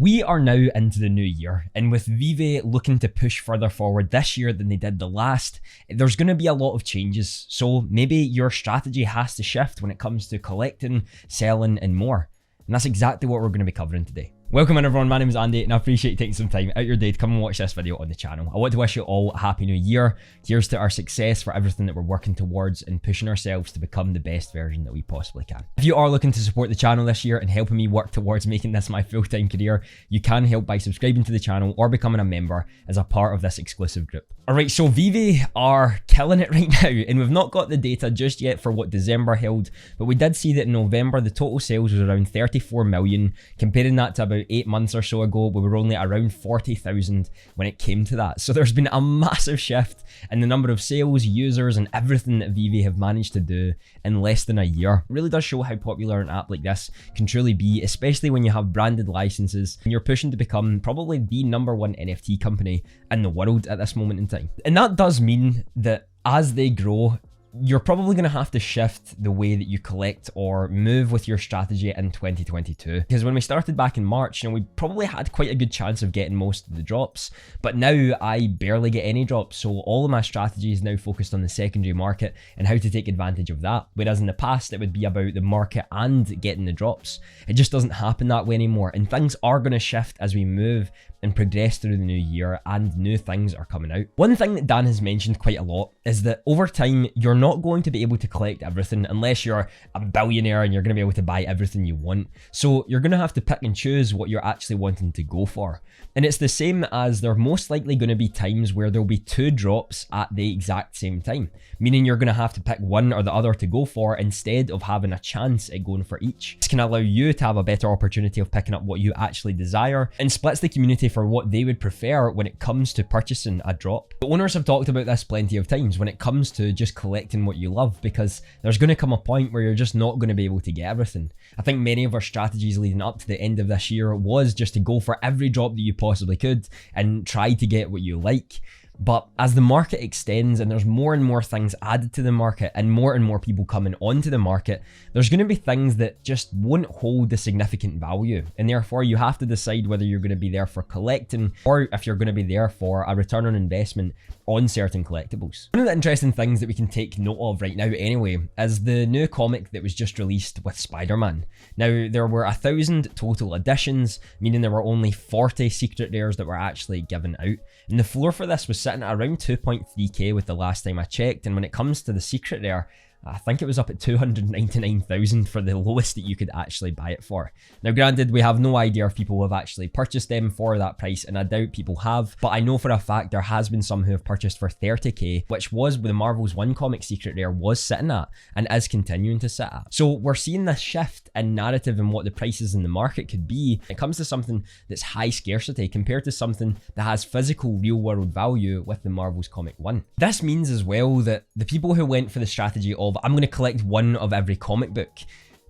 We are now into the new year, and with Veve looking to push further forward this year than they did the last, there's going to be a lot of changes. So maybe your strategy has to shift when it comes to collecting, selling, and more. And that's exactly what we're going to be covering today. Welcome in everyone, my name is Andy and I appreciate you taking some time out your day to come and watch this video on the channel. I want to wish you all a happy new year. Here's to our success for everything that we're working towards and pushing ourselves to become the best version that we possibly can. If you are looking to support the channel this year and helping me work towards making this my full-time career, you can help by subscribing to the channel or becoming a member as a part of this exclusive group. Alright, so Veve are killing it right now, and we've not got the data just yet for what December held, but we did see that in November the total sales was around 34 million. Comparing that to about 8 months or so ago, we were only around 40,000 when it came to that. So there's been a massive shift in the number of sales, users, and everything that Veve have managed to do in less than a year. It really does show how popular an app like this can truly be, especially when you have branded licenses and you're pushing to become probably the #1 NFT company in the world at this moment in time. And that does mean that as they grow, you're probably going to have to shift the way that you collect or move with your strategy in 2022. Because when we started back in March, we probably had quite a good chance of getting most of the drops, but now I barely get any drops. So all of my strategy is now focused on the secondary market and how to take advantage of that. Whereas in the past, it would be about the market and getting the drops. It just doesn't happen that way anymore. And things are going to shift as we move and progress through the new year, and new things are coming out. One thing that Dan has mentioned quite a lot is that over time, you're not going to be able to collect everything unless you're a billionaire and you're going to be able to buy everything you want. So you're going to have to pick and choose what you're actually wanting to go for. And it's the same as there are most likely going to be times where there'll be 2 drops at the exact same time, meaning you're going to have to pick one or the other to go for instead of having a chance at going for each. This can allow you to have a better opportunity of picking up what you actually desire and splits the community for what they would prefer when it comes to purchasing a drop. The owners have talked about this plenty of times when it comes to just collecting what you love, because there's going to come a point where you're just not going to be able to get everything. I think many of our strategies leading up to the end of this year was just to go for every drop that you possibly could and try to get what you like. But as the market extends and there's more and more things added to the market and more people coming onto the market, there's going to be things that just won't hold a significant value. And therefore you have to decide whether you're going to be there for collecting or if you're going to be there for a return on investment on certain collectibles. One of the interesting things that we can take note of right now anyway is the new comic that was just released with Spider-Man. Now there were 1,000 total editions, meaning there were only 40 secret rares that were actually given out. And the floor for this was sitting at around 2.3k with the last time I checked, and when it comes to the secret rare, I think it was up at 299,000 for the lowest that you could actually buy it for. Now granted, we have no idea if people have actually purchased them for that price, and I doubt people have, but I know for a fact there has been some who have purchased for 30k, which was where the Marvel's 1 comic secret rare was sitting at, and is continuing to sit at. So we're seeing this shift in narrative and what the prices in the market could be when it comes to something that's high scarcity compared to something that has physical real world value with the Marvel's comic 1. This means as well that the people who went for the strategy of I'm going to collect one of every comic book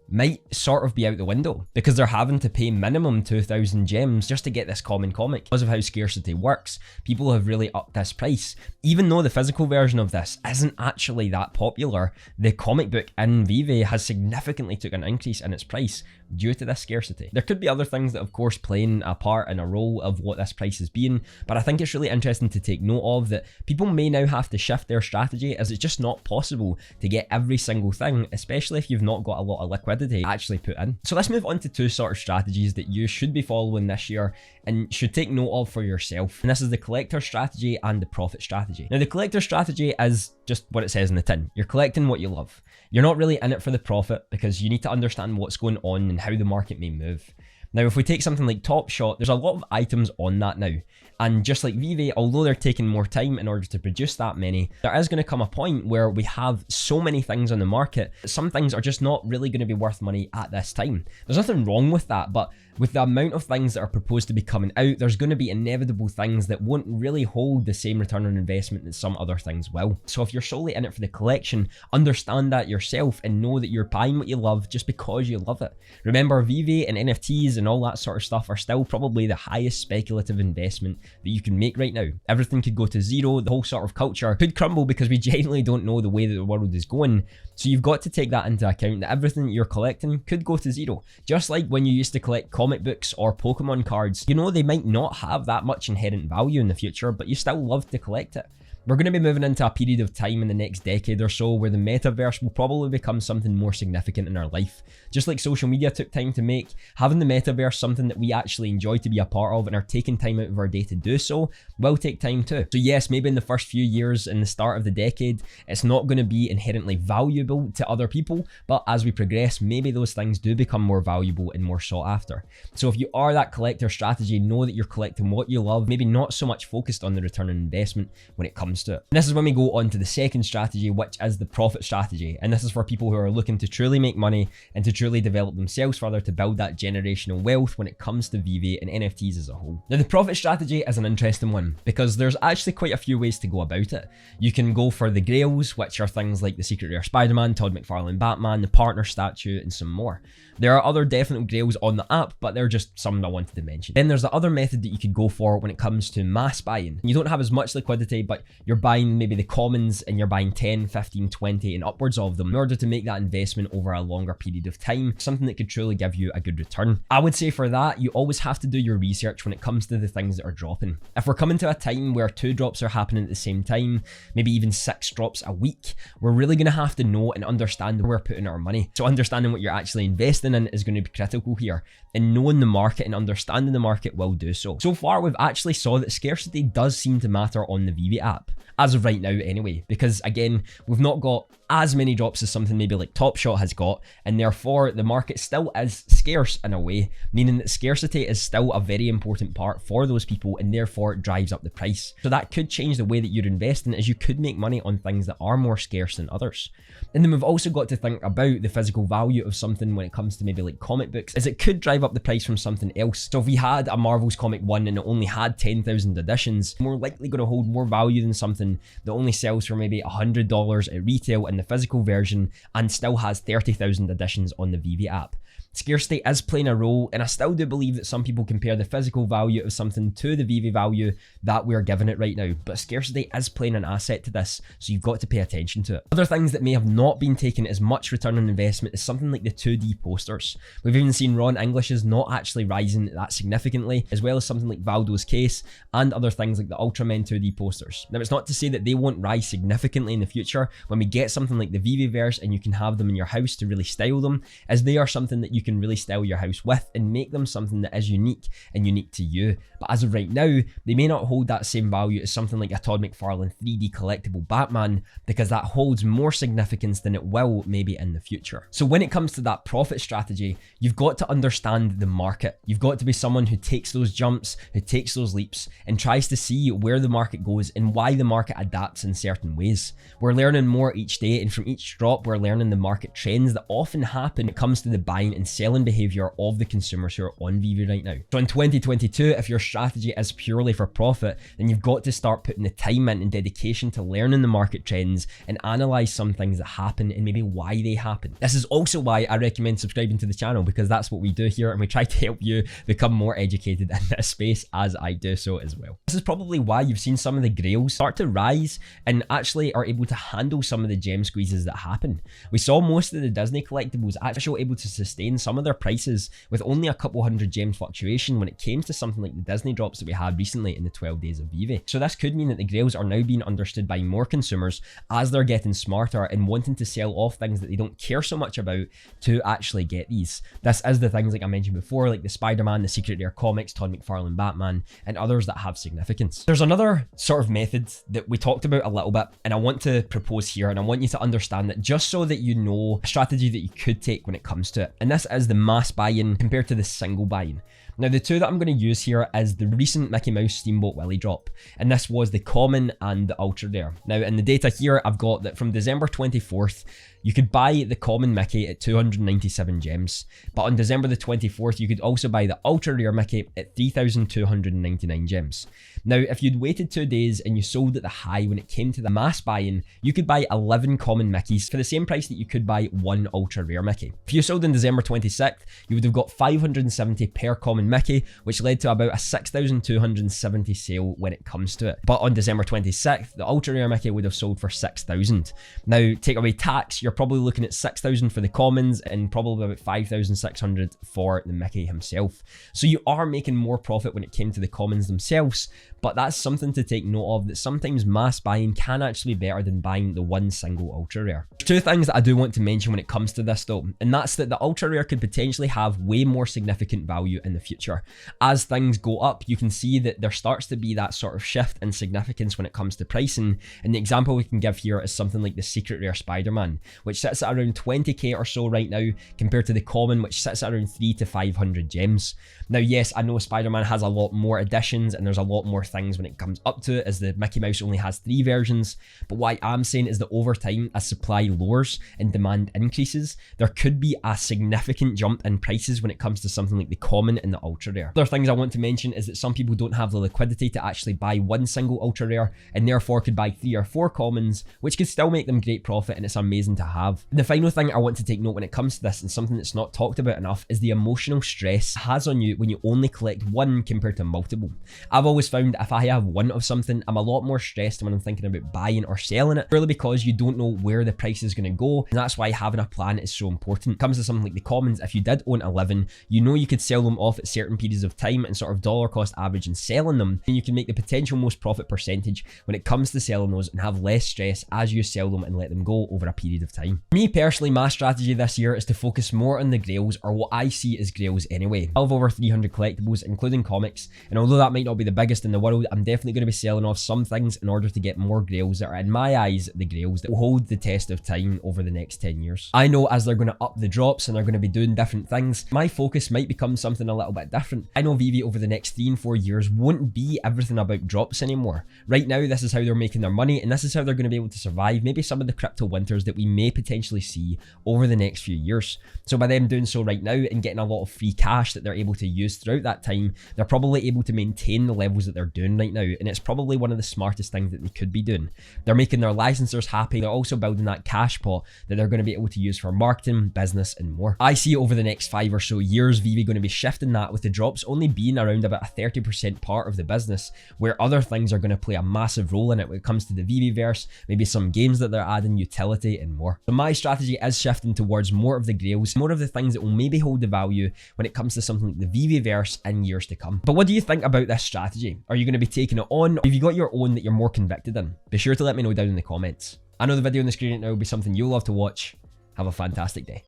might sort of be out the window, because they're having to pay minimum 2,000 gems just to get this common comic. Because of how scarcity works, people have really upped this price. Even though the physical version of this isn't actually that popular, the comic book in Veve has significantly took an increase in its price due to this scarcity. There could be other things that of course playing a part in a role of what this price has been, but I think it's really interesting to take note of that people may now have to shift their strategy, as it's just not possible to get every single thing, especially if you've not got a lot of liquidity actually put in. So let's move on to 2 sort of strategies that you should be following this year and should take note of for yourself. And this is the collector strategy and the profit strategy. Now the collector strategy is just what it says in the tin. You're collecting what you love. You're not really in it for the profit, because you need to understand what's going on and how the market may move. Now, if we take something like Top Shot, there's a lot of items on that now. And just like Veve, although they're taking more time in order to produce that many, there is going to come a point where we have so many things on the market, some things are just not really going to be worth money at this time. There's nothing wrong with that, but with the amount of things that are proposed to be coming out, there's going to be inevitable things that won't really hold the same return on investment that some other things will. So if you're solely in it for the collection, understand that yourself and know that you're buying what you love just because you love it. Remember, Veve and NFTs and all that sort of stuff are still probably the highest speculative investment that you can make right now. Everything could go to zero, the whole sort of culture could crumble because we genuinely don't know the way that the world is going. So you've got to take that into account, that everything that you're collecting could go to zero. Just like when you used to collect comic books or Pokemon cards, you know they might not have that much inherent value in the future, but you still love to collect it. We're going to be moving into a period of time in the next decade or so where the metaverse will probably become something more significant in our life. Just like social media took time to make, having the metaverse something that we actually enjoy to be a part of and are taking time out of our day to do so will take time too. So yes, maybe in the first few years in the start of the decade, it's not going to be inherently valuable to other people, but as we progress, maybe those things do become more valuable and more sought after. So if you are that collector strategy, know that you're collecting what you love, maybe not so much focused on the return on investment when it comes to it. And this is when we go on to the second strategy, which is the profit strategy. And this is for people who are looking to truly make money and to truly develop themselves further to build that generational wealth when it comes to Veve and NFTs as a whole. Now, the profit strategy is an interesting one because there's actually quite a few ways to go about it. You can go for the grails, which are things like the Secret Rare Spider-Man, Todd McFarlane Batman, the partner statue, and some more. There are other definite grails on the app, but they're just some I wanted to mention. Then there's the other method that you could go for when it comes to mass buying. You don't have as much liquidity, but you're buying maybe the commons and you're buying 10, 15, 20 and upwards of them in order to make that investment over a longer period of time, something that could truly give you a good return. I would say for that, you always have to do your research when it comes to the things that are dropping. If we're coming to a time where 2 drops are happening at the same time, maybe even 6 drops a week, we're really going to have to know and understand where we're putting our money. So understanding what you're actually investing in is going to be critical here, and knowing the market and understanding the market will do so. So far, we've actually saw that scarcity does seem to matter on the Veve app. As of right now anyway, because again, we've not got as many drops as something maybe like Top Shot has got, and therefore the market still is scarce in a way, meaning that scarcity is still a very important part for those people and therefore it drives up the price. So that could change the way that you're investing, as you could make money on things that are more scarce than others. And then we've also got to think about the physical value of something when it comes to maybe like comic books, as it could drive up the price from something else. So if we had a Marvel's Comic 1 and it only had 10,000 editions, more likely going to hold more value than something that only sells for maybe $100 at retail in the physical version and still has 30,000 editions on the Veve app. Scarcity is playing a role, and I still do believe that some people compare the physical value of something to the Veve value that we're giving it right now, but scarcity is playing an asset to this, so you've got to pay attention to it. Other things that may have not been taking as much return on investment is something like the 2D posters. We've even seen Ron English's not actually rising that significantly, as well as something like Valdo's case and other things like the Ultramen 2D posters. Now, it's not to say that they won't rise significantly in the future when we get something like the Veveverse and you can have them in your house to really style them, as they are something that you can really style your house with and make them something that is unique and unique to you. But as of right now, they may not hold that same value as something like a Todd McFarlane 3D collectible Batman, because that holds more significance than it will maybe in the future. So when it comes to that profit strategy, you've got to understand the market. You've got to be someone who takes those jumps, who takes those leaps and tries to see where the market goes and why the market adapts in certain ways. We're learning more each day, and from each drop we're learning the market trends that often happen when it comes to the buying and selling behavior of the consumers who are on Veve right now. So in 2022, if your strategy is purely for profit, then you've got to start putting the time in and dedication to learning the market trends and analyze some things that happen and maybe why they happen. This is also why I recommend subscribing to the channel, because that's what we do here, and we try to help you become more educated in this space as I do so as well. This is probably why you've seen some of the grails start to rise and actually are able to handle some of the gem squeezes that happen. We saw most of the Disney collectibles actually able to sustain some of their prices with only a couple hundred gems fluctuation when it came to something like the Disney drops that we had recently in the 12 days of Veve. So this could mean that the grails are now being understood by more consumers as they're getting smarter and wanting to sell off things that they don't care so much about to actually get these. This is the things like I mentioned before, like the Spider-Man, the Secret Rare comics, Todd McFarlane Batman, and others that have significance. There's another sort of method that we talked about a little bit, and I want to propose here, and I want you to understand that just so that you know a strategy that you could take when it comes to it. And this is the mass buy-in compared to the single buy-in. Now, the two that I'm going to use here is the recent Mickey Mouse Steamboat Willie drop, and this was the common and the ultra rare. Now, in the data here, I've got that from December 24th, you could buy the common Mickey at 297 gems, but on December the 24th, you could also buy the ultra rare Mickey at 3,299 gems. Now, if you'd waited 2 days and you sold at the high when it came to the mass buy-in, you could buy 11 common Mickeys for the same price that you could buy one ultra rare Mickey. If you sold on December 26th, you would have got 570 per common common Mickey, which led to about a 6,270 sale when it comes to it. But on December 26th, the ultra rare Mickey would have sold for 6,000. Now, take away tax, you're probably looking at 6,000 for the commons and probably about 5,600 for the Mickey himself. So you are making more profit when it came to the commons themselves, but that's something to take note of, that sometimes mass buying can actually be better than buying the one single ultra rare. There's two things that I do want to mention when it comes to this though, and that's that the ultra rare could potentially have way more significant value in the future. As things go up, you can see that there starts to be that sort of shift in significance when it comes to pricing, and the example we can give here is something like the secret rare Spider-Man, which sits at around 20k or so right now, compared to the common, which sits at around 300 to 500 gems. Now yes, I know Spider-Man has a lot more additions and there's a lot more things when it comes up to it, as the Mickey Mouse only has 3 versions, but what I am saying is that over time, as supply lowers and demand increases, there could be a significant jump in prices when it comes to something like the common and the ultra rare. Other things I want to mention is that some people don't have the liquidity to actually buy one single ultra rare and therefore could buy 3 or 4 commons, which could still make them great profit, and it's amazing to have. The final thing I want to take note when it comes to this, and something that's not talked about enough, is the emotional stress it has on you when you only collect one compared to multiple. I've always found if I have one of something, I'm a lot more stressed when I'm thinking about buying or selling it, purely because you don't know where the price is going to go, and that's why having a plan is so important. When it comes to something like the commons, if you did own 11, you know you could sell them off at certain periods of time and sort of dollar cost average and selling them, and you can make the potential most profit percentage when it comes to selling those and have less stress as you sell them and let them go over a period of time. Me personally, my strategy this year is to focus more on the grails, or what I see as grails anyway. I have over 300 collectibles, including comics, and although that might not be the biggest in the world, I'm definitely going to be selling off some things in order to get more grails that are, in my eyes, the grails that will hold the test of time over the next 10 years. I know as they're going to up the drops and they're going to be doing different things, my focus might become something a little bit different. I know Veve over the next 3 and 4 years won't be everything about drops anymore. Right now, this is how they're making their money, and this is how they're going to be able to survive maybe some of the crypto winters that we may potentially see over the next few years. So by them doing so right now and getting a lot of free cash that they're able to use throughout that time, they're probably able to maintain the levels that they're doing right now, and it's probably one of the smartest things that they could be doing. They're making their licensors happy, they're also building that cash pot that they're going to be able to use for marketing, business and more. I see over the next 5 or so years, Veve going to be shifting that, with the drops only being around about a 30% part of the business, where other things are going to play a massive role in it when it comes to the Veveverse, maybe some games that they're adding, utility and more. So my strategy is shifting towards more of the grails, more of the things that will maybe hold the value when it comes to something like the Veveverse in years to come. But what do you think about this strategy? Are you going to be taking it on, or have you got your own that you're more convicted in? Be sure to let me know down in the comments. I know the video on the screen right now will be something you'll love to watch. Have a fantastic day.